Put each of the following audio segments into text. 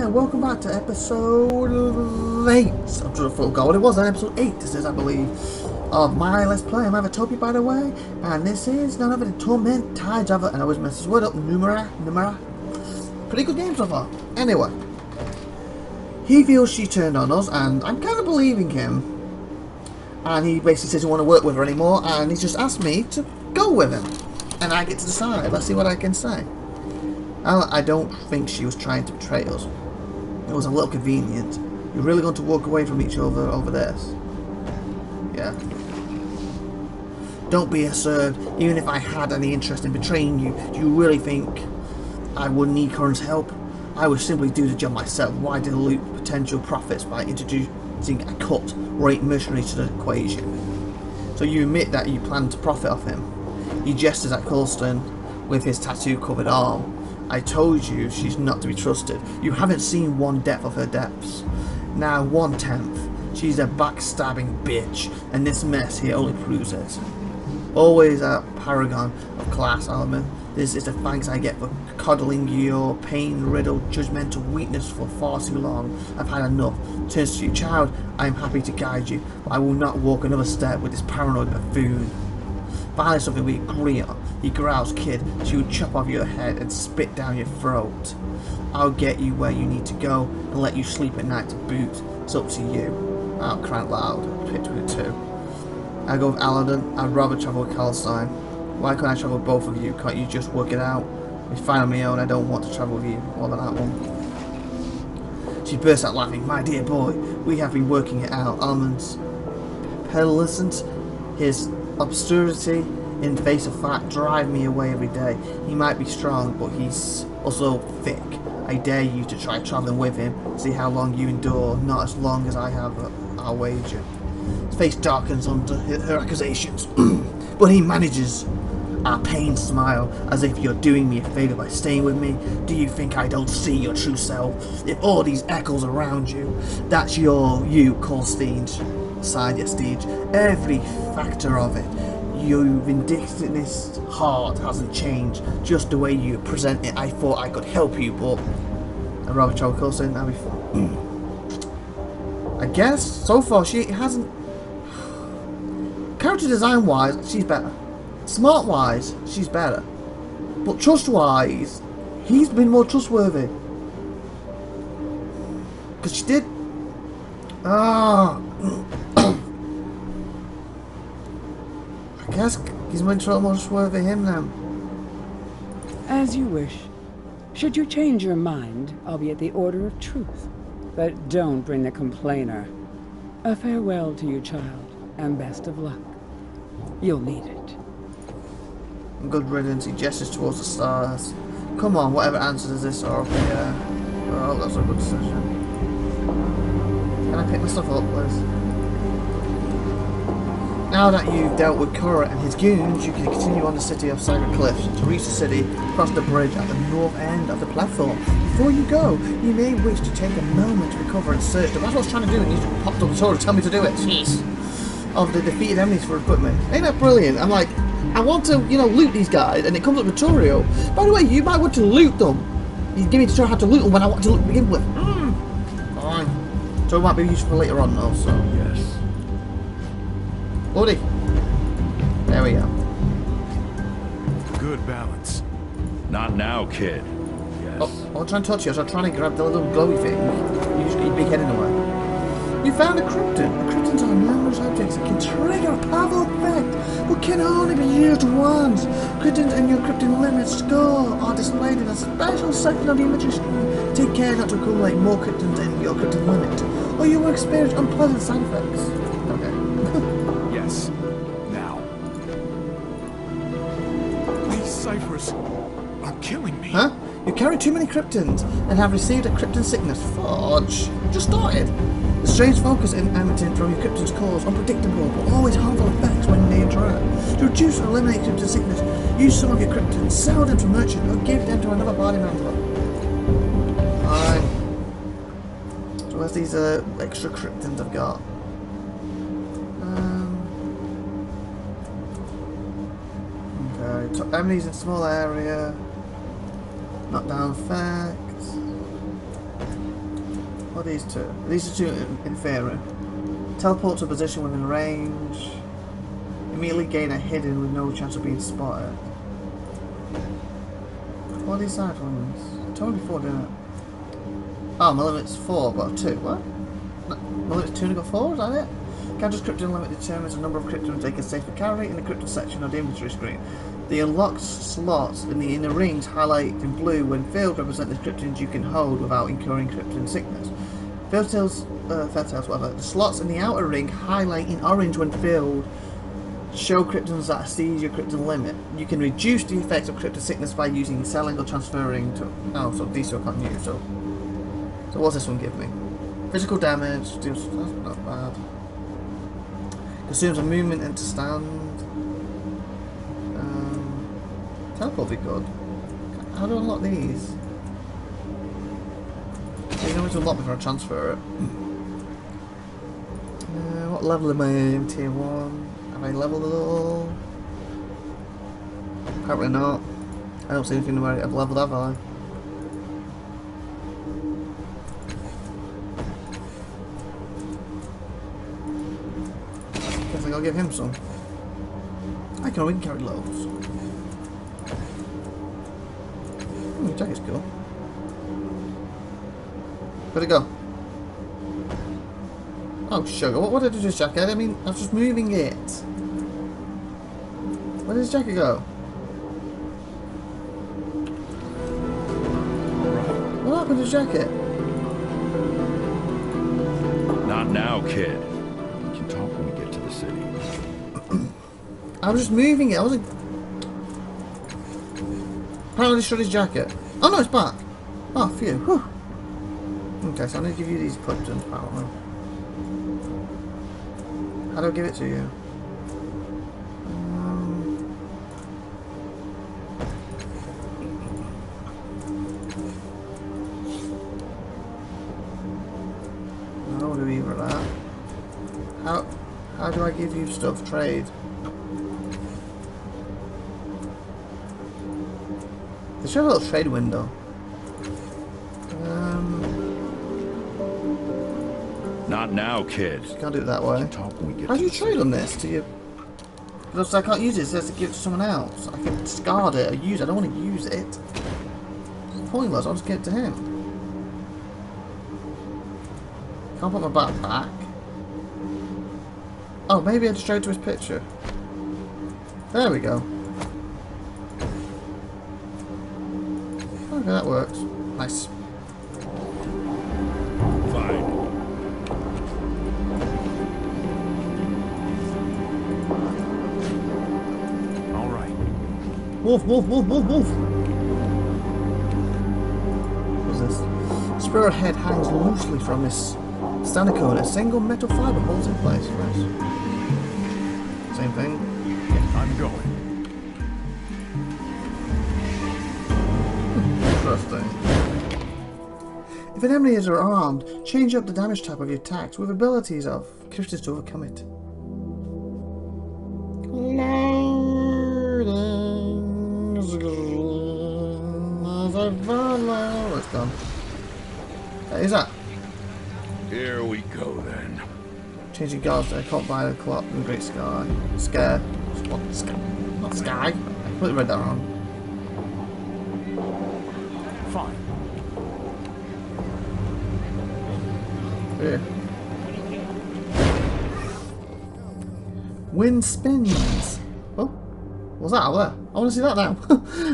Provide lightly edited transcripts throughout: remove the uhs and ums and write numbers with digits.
welcome back to episode 8. I'm trying to forget what it was, episode 8 this is, I believe, of my Let's Play. I'm IVATOPIA, by the way, and this is none other than Torment Tides of, and I always mess this word up, Numenera. Pretty good game so far. Anyway, he feels she turned on us, and I'm kind of believing him. And he basically says he doesn't want to work with her anymore, and he's just asked me to go with him. And I get to decide. Let's see what I can say. I don't think she was trying to betray us. It was a little convenient. You're really going to walk away from each other over this? Yeah. Don't be absurd. Even if I had any interest in betraying you, do you really think I would need Curran's help? I would simply do the job myself. Why dilute potential profits by introducing a cut rate mercenary to the equation? So you admit that you plan to profit off him. He gestures at Colston with his tattoo-covered arm. I told you she's not to be trusted. You haven't seen one depth of her depths. Now 1/10. She's a backstabbing bitch, and this mess here only proves it. Always a paragon of class, Alman. This is the thanks I get for coddling your pain-riddled, judgmental weakness for far too long. I've had enough. Turns to you, child. I am happy to guide you, but I will not walk another step with this paranoid buffoon. Finally, something we agree on. He growls, kid. She will chop off your head and spit down your throat. I'll get you where you need to go and let you sleep at night to boot. It's up to you. I'll cry out loud. Pick between the two. I go with Aladdin. I'd rather travel with Calstein. Why can't I travel with both of you? Can't you just work it out? It's fine on my own. I don't want to travel with you more than that one. She burst out laughing. My dear boy, we have been working it out. Almond's pearlescent, his obscurity in the face of fact drive me away every day. He might be strong, but he's also thick. I dare you to try travelling with him. See how long you endure. Not as long as I have, I'll wager. His face darkens under her accusations, but he manages a pained smile, as if you're doing me a favour by staying with me. Do you think I don't see your true self? If all these echoes around you, that's you, Colstein. Sighed Yestige. Every factor of it. Your vindictiveness heart hasn't changed. Just the way you present it, I thought I could help you, but I'd rather travel closer than that before. I guess so far she hasn't. Character design wise, she's better. Smart wise, she's better. But trust wise, he's been more trustworthy. Because she did. I guess he's more trustworthy him now. As you wish. Should you change your mind, I'll be at the order of truth. But don't bring the complainer. A farewell to you, child, and best of luck. You'll need it. Good riddance, he gestures towards the stars. Come on, whatever answers this are up here. Oh, that's a good decision. Can I pick my stuff up, please? Now that you've dealt with Curran and his goons, you can continue on the city of Cyber Cliffs. To reach the city, cross the bridge at the north end of the platform. Before you go, you may wish to take a moment to recover and search. That's what I was trying to do, and you popped up the door to tell me to do it. Jeez. Of the defeated enemies for equipment. Ain't that brilliant? I'm like, I want to, loot these guys, and it comes up with a tutorial. By the way, you might want to loot them. You give me a tutorial how to loot them when I want to loot to begin with. Fine. So it might be useful later on, though, so. Yes. Bloody. There we go. Good balance. Not now, kid. Yes. Oh, I was trying to touch you. I was trying to grab the little glowy thing. You just got your big head in the way. You found a krypton. Kryptons are numerous objects that can trigger a powerful effect, but can only be used once. Kryptons and your krypton limit score are displayed in a special section of the imagery screen. Take care not to accumulate more kryptons than your krypton limit, or you will experience unpleasant side effects. Okay. Yes. Now. These ciphers are killing me. Huh? You carry too many kryptons and have received a krypton sickness. Fudge. Just started. The strange focus and emitting from your kryptons cause unpredictable but always harmful effects when they interact. To reduce or eliminate krypton sickness, use some of your kryptons, sell them to a merchant, or give them to another party member. Alright. So where's these extra kryptons I've got? Okay, enemies in small area. Knock down effects. What are these two? These are two inferior. Teleport to a position within range. Immediately gain a hidden with no chance of being spotted. What are these side ones? Told me 4, didn't it? Oh, my limit's 4, but 2. What? No, my limit's 2 and I got 4, is that it? Counter's Krypton limit determines the number of Krypton they can safely carry in the Krypton section of the inventory screen. The unlocked slots in the inner rings highlighted in blue when filled represent the Kryptons you can hold without incurring Krypton sickness. Fairtails, whatever. The slots in the outer ring highlight in orange when filled show Kryptons that exceed your Krypton limit. You can reduce the effects of Krypton sickness by using selling or transferring to... Oh, so these two I can't use, so what's this one give me? Physical damage, that's not bad. Consumes a movement into stand. Teleport would be good. How do I unlock these? You know, to unlock before I transfer it. What level am I in? Tier 1. Have I leveled at all? Apparently not. I don't see anything where I've leveled, have I? Guess I'll give him some. We can carry loads. The jacket's cool. Where'd it go? Oh, sugar. What did I do to this jacket? I mean, I was just moving it. Where did this jacket go? What happened to the jacket? Not now, kid. We can talk when we get to the city. I was just moving it. I wasn't... Apparently destroyed his jacket. Oh no, it's back. Oh, phew. Whew. Okay, so I need to give you these Kryptons, apparently. How do I give it to you? I don't want to do either of that. How do I give you stuff? Trade. They should have a little trade window. Not now, kid. Can't do it that way. How do you trade on this? Do you? Because I can't use it. It says to give it to someone else. I can discard it or use it. I don't want to use it. It's pointless. I'll just give it to him. Can't put my back back. Oh, maybe I just showed to his picture. There we go. Okay, that works. Nice. Fine. All right. Wolf, wolf, wolf, wolf, wolf. What's this? Spirit head hangs loosely from this standing cone. A single metal fiber holds in place. Nice. Same thing. Yeah, I'm going. Interesting. If an enemy is armed, change up the damage type of your attacks with abilities of characters to overcome it. It's gone. Is that? Here we go then. Changing guards I can't buy the clock in the great sky. Scare. What? Sky? Not sky. I completely read that wrong. Fine. Here. Wind spins. Oh, what's that out there? I want to see that now.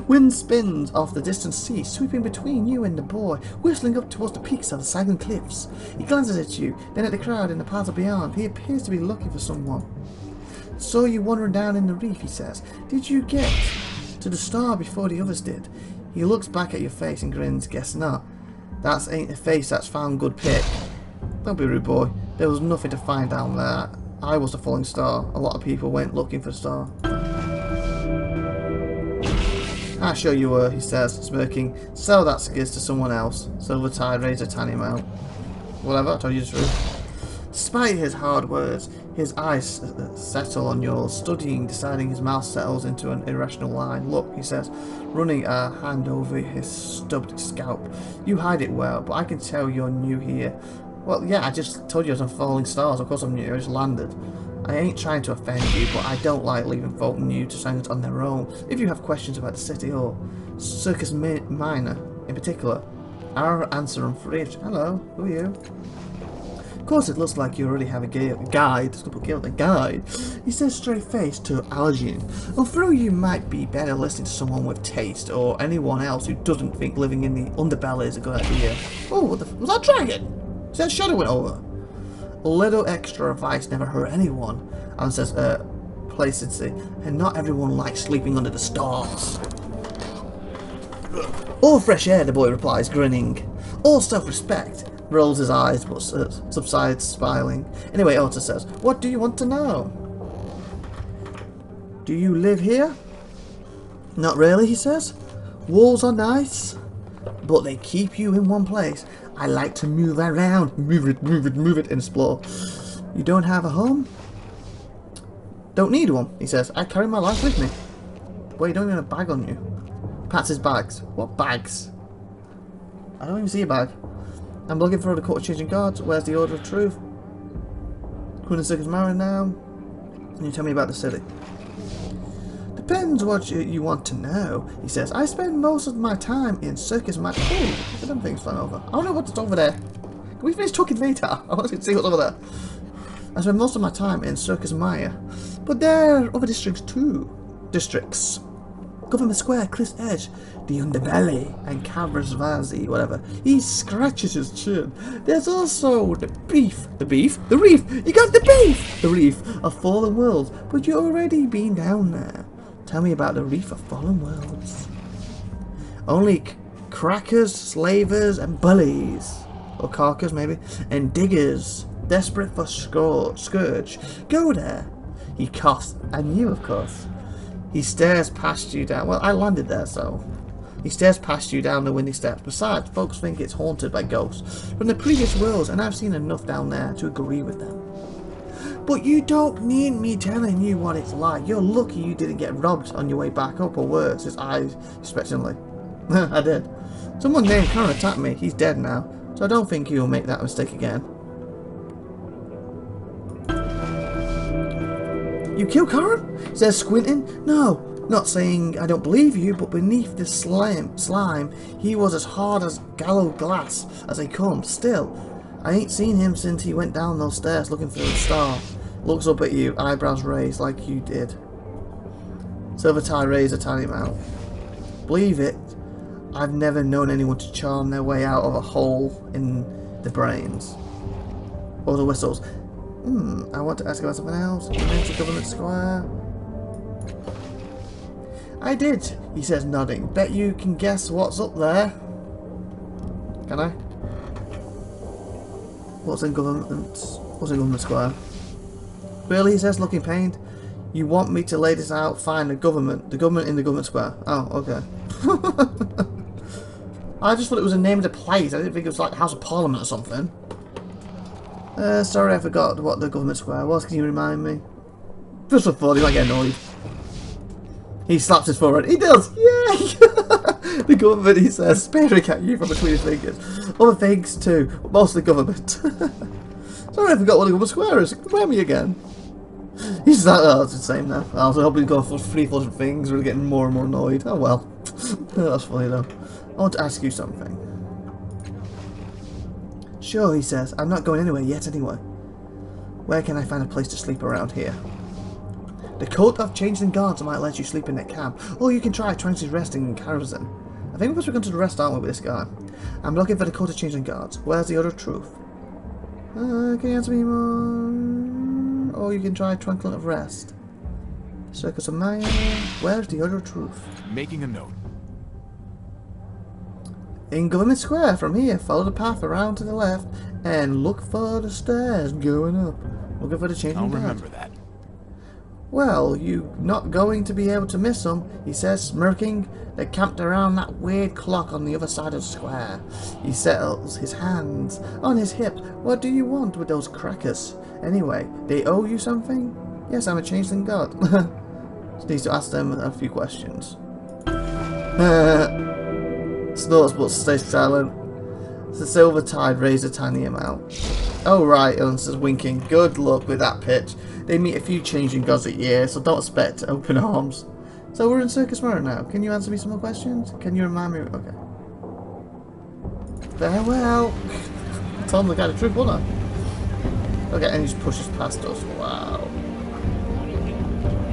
Wind spins off the distant sea, sweeping between you and the boy, whistling up towards the peaks of the sagging cliffs. He glances at you, then at the crowd in the paths beyond. He appears to be looking for someone. Saw you wandering down in the reef, he says. Did you get to the star before the others did? He looks back at your face and grins. Guess not. That ain't a face that's found good pick. Don't be rude, boy. There was nothing to find down there. I was the falling star. A lot of people went looking for the star. Ah, sure you were, he says, smirking. Sell that skiz to someone else. Silver Tide raised a tiny amount. Whatever, I told you the truth. Despite his hard words, His eyes settle on yours, studying, deciding. His mouth settles into an irrational line. Look, he says, running a hand over his stubbed scalp. You hide it well, but I can tell you're new here. Well, yeah, I just told you I was on Falling Stars. Of course I'm new, I just landed. I ain't trying to offend you, but I don't like leaving folk new to things on their own. If you have questions about the city or Circus Minor in particular, I'll answer them free. Hello, who are you? Of course, it looks like you already have a guide. A guide. He says straight-faced to Algin. Although you might be better listening to someone with taste, or anyone else who doesn't think living in the underbelly is a good idea. Oh, what the was that dragon? See that shadow went over? A little extra advice never hurt anyone. Alan says, placidly, and not everyone likes sleeping under the stars. All fresh air, the boy replies, grinning. All self-respect. Rolls his eyes, but subsides, smiling. Anyway, Otto says, what do you want to know? Do you live here? Not really, he says. Walls are nice, but they keep you in one place. I like to move around. Move it, and explore. You don't have a home? Don't need one, he says. I carry my life with me. Wait, you don't even have a bag on you. Pats his bags. What bags? I don't even see a bag. I'm looking for the Court of Changing Guards. Where's the Order of Truth? Queen and Circus married now. Can you tell me about the city? Depends what you want to know, he says. I spend most of my time in Circus Maya. Oh, look at them things flying over. I don't know what's over there. Can we finish talking later? I want to see what's over there. I spend most of my time in Circus Maya. But there are other districts too. Government Square, Cliff's Edge, the Underbelly, and Cabrazvazi, whatever. He scratches his chin. There's also the Reef. The Reef? You got the Beef! The Reef of Fallen Worlds. But you've already been down there. Tell me about the Reef of Fallen Worlds. Only crackers, slavers, and bullies. Or carcass, maybe. And diggers. Desperate for Scourge. Go there. He coughs. And you, of course. He stares past you down. Well, I landed there, so. He stares past you down the windy steps. Besides, folks think it's haunted by ghosts from the previous worlds, and I've seen enough down there to agree with them. But you don't need me telling you what it's like. You're lucky you didn't get robbed on your way back up, or worse. His eyes expectantly. I did. Someone named Karen attacked me. He's dead now, so I don't think he'll make that mistake again. You killed Karen? Says squinting. No, not saying I don't believe you, but beneath the slime, he was as hard as gallow glass as they come. Still, I ain't seen him since he went down those stairs looking for the star. Looks up at you, eyebrows raised like you did. Silver tie raised a tiny amount. Believe it, I've never known anyone to charm their way out of a hole in the brains. Or the whistles. I want to ask about something else. You mentioned Government Square. I did, he says, nodding. Bet you can guess what's up there. Can I? What's in Government Square? Really, he says, looking pained. You want me to lay this out? Fine, the government in the Government Square. Oh, okay. I just thought it was a name of the place. I didn't think it was like the House of Parliament or something. Sorry, I forgot what the Government Square was. Can you remind me? Just for fun, he might get annoyed. He slaps his forehead. He does! Yay! The government, he says, spearing at you from between his fingers. Other things too, but mostly government. Sorry, I forgot what the Government Square is. Remind me again. He's like, oh, it's the same now. I was hoping to go for 3-4 things. We're getting more and more annoyed. Oh well. That's funny though. I want to ask you something. Sure, he says. I'm not going anywhere yet anyway. Where can I find a place to sleep around here? The Court of Changing Guards might let you sleep in that camp, or you can try transit resting in Karazhan. I think we're going to rest, aren't we, with this guy? I'm looking for the Court of Changing Guards. Where's the Order of Truth? Can you answer me more? Or you can try Tranquil of Rest. Circus of Maya. Where's the Order of Truth? Making a note. In Government Square, from here, follow the path around to the left and look for the stairs going up. Looking for the changing guard. I'll remember that. Well, you not going to be able to miss them, he says, smirking. They camped around that weird clock on the other side of the square. He settles his hands on his hip. What do you want with those crackers? Anyway, they owe you something? Yes, I'm a changeling god. Just needs to ask them a few questions. Snorts but stays silent. The silver tide raised a tiny amount. Oh right, says winking. Good luck with that pitch. They meet a few changing gods a year, so don't expect open arms. So we're in Circus Mirror now. Can you answer me some more questions? Can you remind me? Okay. Farewell. Tell him the guy the truth, won't I? Okay, and he just pushes past us. Wow.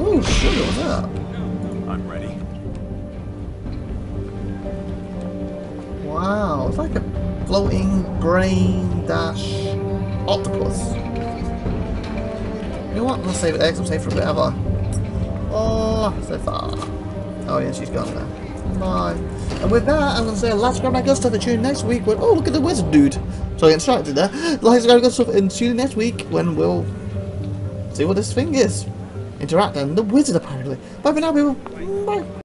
Ooh, sugar, what's that? I'm ready. Wow, it's like a floating brain dash octopus. You know what? I'm gonna save it X. I'm saving for a bit, have I? Oh, so far. Oh yeah, she's gone now. Bye. And with that, I'm gonna say let's grab my good stuff and tune in next week when look at the wizard dude. So I get distracted there. Let's grab my good stuff and tune in next week when we'll see what this thing is. Interact and the wizard apparently. Bye for now, people. Bye.